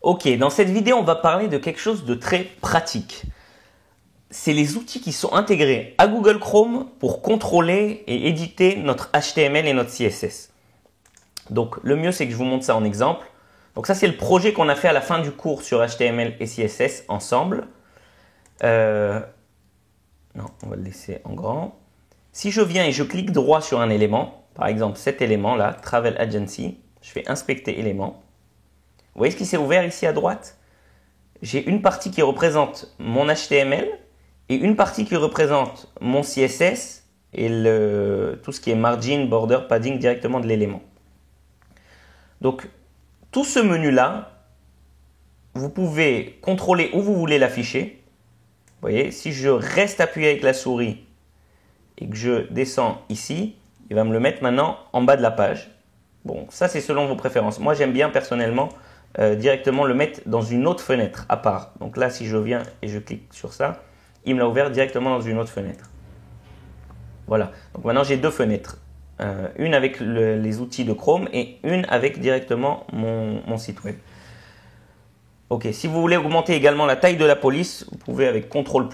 Ok, dans cette vidéo, on va parler de quelque chose de très pratique. C'est les outils qui sont intégrés à Google Chrome pour contrôler et éditer notre HTML et notre CSS. Donc, le mieux, c'est que je vous montre ça en exemple. Donc, ça, c'est le projet qu'on a fait à la fin du cours sur HTML et CSS ensemble. Non, on va le laisser en grand. Si je viens et je clique droit sur un élément, par exemple cet élément-là, Travel Agency, je fais inspecter élément. Vous voyez ce qui s'est ouvert ici à droite? J'ai une partie qui représente mon HTML et une partie qui représente mon CSS et tout ce qui est margin, border, padding directement de l'élément. Donc, tout ce menu-là, vous pouvez contrôler où vous voulez l'afficher. Vous voyez, si je reste appuyé avec la souris et que je descends ici, il va me le mettre maintenant en bas de la page. Bon, ça c'est selon vos préférences. Moi j'aime bien personnellement directement le mettre dans une autre fenêtre à part. Donc là, si je viens et je clique sur ça, il me l'a ouvert directement dans une autre fenêtre. Voilà, donc maintenant j'ai deux fenêtres. Une avec les outils de Chrome et une avec directement mon site web. Ok, si vous voulez augmenter également la taille de la police, vous pouvez avec CTRL+,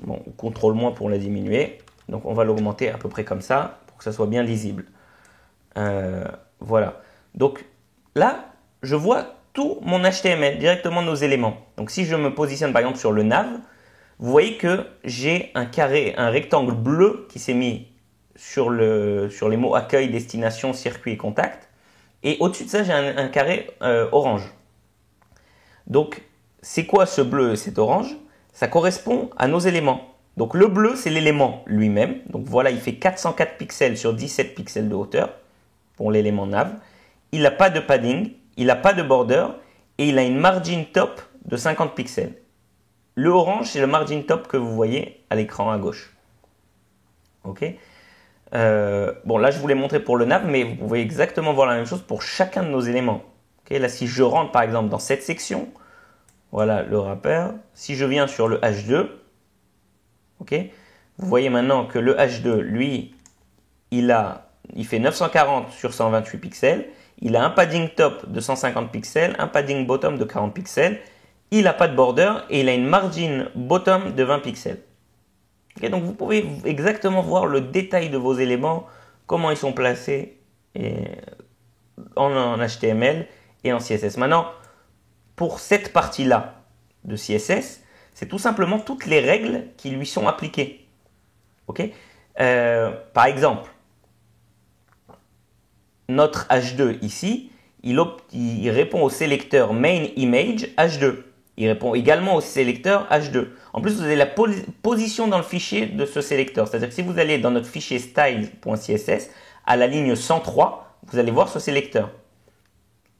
bon, ou CTRL- pour la diminuer. Donc on va l'augmenter à peu près comme ça, pour que ça soit bien lisible. Voilà, donc là, je vois tout mon HTML, directement nos éléments. Donc si je me positionne par exemple sur le nav, vous voyez que j'ai un carré, un rectangle bleu qui s'est mis sur les mots accueil, destination, circuit et contact. Et au-dessus de ça, j'ai un carré orange. Donc, c'est quoi ce bleu et cet orange? Ça correspond à nos éléments. Donc, le bleu, c'est l'élément lui-même. Donc, voilà, il fait 404 pixels sur 17 pixels de hauteur pour l'élément nav. Il n'a pas de padding, il n'a pas de border et il a une margin top de 50 pixels. Le orange, c'est le margin top que vous voyez à l'écran à gauche. Ok. Bon, là, je vous l'ai montré pour le nav, mais vous pouvez exactement voir la même chose pour chacun de nos éléments. Okay, là, si je rentre par exemple dans cette section, voilà le wrapper. Si je viens sur le H2, okay, vous voyez maintenant que le H2, lui, il fait 940 sur 128 pixels. Il a un padding top de 150 pixels, un padding bottom de 40 pixels. Il n'a pas de border et il a une margin bottom de 20 pixels. Okay, donc vous pouvez exactement voir le détail de vos éléments, comment ils sont placés en HTML et en CSS. Maintenant, pour cette partie-là de CSS, c'est tout simplement toutes les règles qui lui sont appliquées. Okay, par exemple, notre H2 ici, il répond au sélecteur main image H2. Il répond également au sélecteur H2. En plus, vous avez la position dans le fichier de ce sélecteur. C'est-à-dire que si vous allez dans notre fichier style.css, à la ligne 103, vous allez voir ce sélecteur.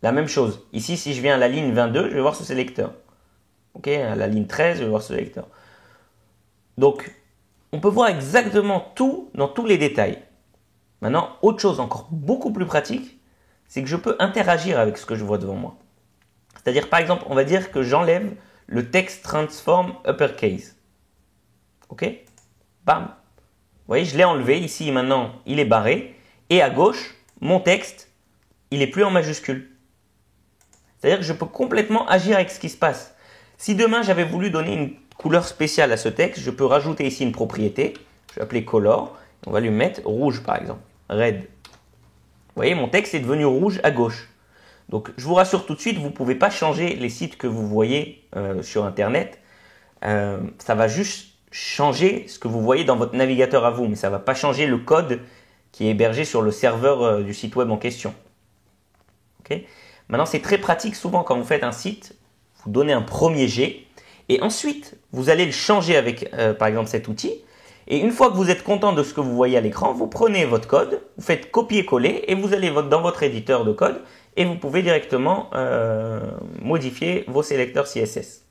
La même chose. Ici, si je viens à la ligne 22, je vais voir ce sélecteur. Ok, à la ligne 13, je vais voir ce sélecteur. Donc, on peut voir exactement tout dans tous les détails. Maintenant, autre chose encore beaucoup plus pratique, c'est que je peux interagir avec ce que je vois devant moi. C'est-à-dire, par exemple, on va dire que j'enlève le texte transform uppercase. Ok? Bam! Vous voyez, je l'ai enlevé. Ici, maintenant, il est barré. Et à gauche, mon texte, il n'est plus en majuscule. C'est-à-dire que je peux complètement agir avec ce qui se passe. Si demain, j'avais voulu donner une couleur spéciale à ce texte, je peux rajouter ici une propriété. Je vais appeler color. On va lui mettre rouge, par exemple. Red. Vous voyez, mon texte est devenu rouge à gauche. Donc, je vous rassure tout de suite, vous ne pouvez pas changer les sites que vous voyez sur Internet. Ça va juste changer ce que vous voyez dans votre navigateur à vous, mais ça ne va pas changer le code qui est hébergé sur le serveur du site web en question. Okay. Maintenant, c'est très pratique. Souvent, quand vous faites un site, vous donnez un premier jet et ensuite, vous allez le changer avec, par exemple, cet outil. Et une fois que vous êtes content de ce que vous voyez à l'écran, vous prenez votre code, vous faites copier-coller et vous allez dans votre éditeur de code et vous pouvez directement modifier vos sélecteurs CSS.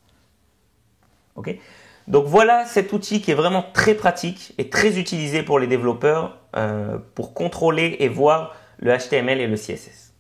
Okay. Donc voilà cet outil qui est vraiment très pratique et très utilisé pour les développeurs pour contrôler et voir le HTML et le CSS.